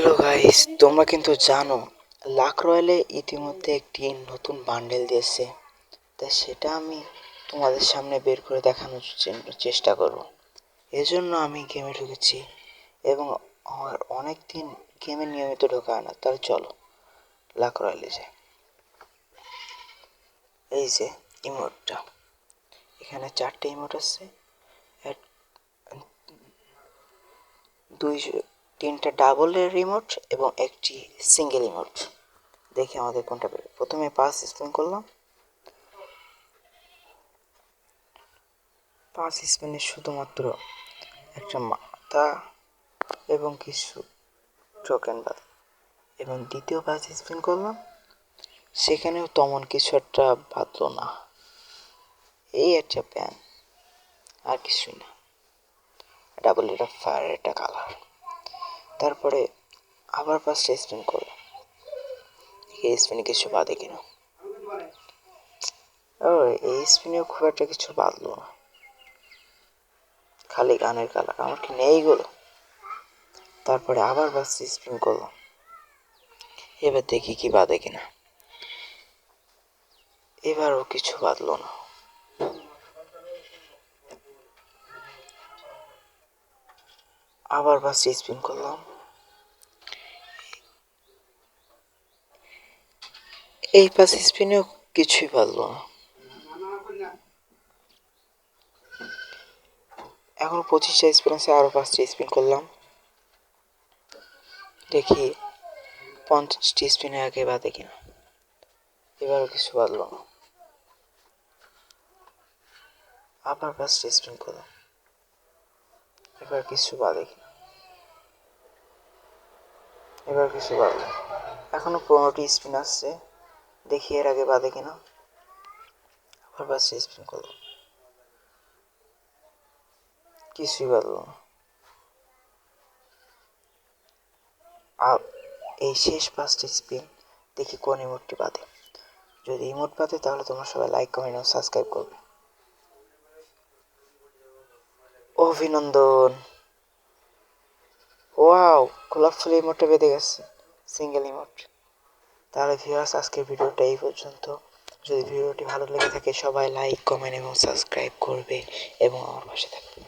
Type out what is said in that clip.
Hello guys, তোমরা কিন্তু জানো লাক রয়্যালে ইতিমধ্যে একটি নতুন বান্ডেল দিয়েছে। তাই সেটা আমি তোমাদের সামনে বের করে দেখানোর চেষ্টা করব। এজন্য আমি গেমে ঢুকেছি এবং আমার অনেক দিন গেমে নিয়মিত ঢোকা হয় না। তাহলে চলো লাক রয়্যালে যাই। এই যে ইমোটটা, এখানে 4টে ইমোট আছে, তিনটা ডাবলের রিমোট এবং একটি সিঙ্গেল ইমোট। দেখি আমাদের কোনটা বেরোবে। প্রথমে পাস স্পিন করলাম। পাঁচ স্পিনে শুধুমাত্র একটা মাথা এবং কিছু টোকেন বাদ, এবং দ্বিতীয় পাঁচ স্পিন করলাম, সেখানেও তেমন কিছু একটা বাঁধলো না। এই একটা প্যান, আর কিছুই না। ডাবল এটা ফায়ার, একটা কালার। তারপরে আবার পাঁচটা স্পিন করলাম, এই স্পিনে কিছু বাদে কিনা। ও, এই স্পিনেও খুব একটা কিছু বাঁধলো না, খালি গানের কালার। আমার কি নেই এগুলো? তারপরে আবার বাস স্পিন করলাম, এবার দেখি কি বাদে কিনা। এবারও কিছু বাদলো না। আবার বাস স্পিন করলাম, এই পাঁচ স্পিনেও কিছুই বাদলো না। এখন 25টা স্পিন আছে, আরো 5টা স্পিন করলাম, দেখি 50টি স্পিনের আগে বাদে কিনা। এবারও কিছু বাদলো না। আবার 5টা স্পিন করলাম, এবার কিছু বাদে কিনা। এবার কিছু বাদলো। এখনো 15টি স্পিন আসছে, দেখি এর আগে বাদে কিনা। আবার 5টা স্পিন করলাম, কিছুই বাদলো না। এই শেষ 5টা স্পিন, দেখি কোন ইমোটটি বাদে। যদি ইমোট বাদে তাহলে তোমরা সবাই লাইক, কমেন্ট এবং সাবস্ক্রাইব করবে। অভিনন্দন! ওয়াও, গোলাপ ফুল ইমোটটা বেঁধে গেছে, সিঙ্গেল ইমোট। তাহলে ভিউয়ার্স, আজকের ভিডিওটা এই পর্যন্ত। যদি ভিডিওটি ভালো লেগে থাকে সবাই লাইক, কমেন্ট এবং সাবস্ক্রাইব করবে এবং আমার পাশে থাকবে।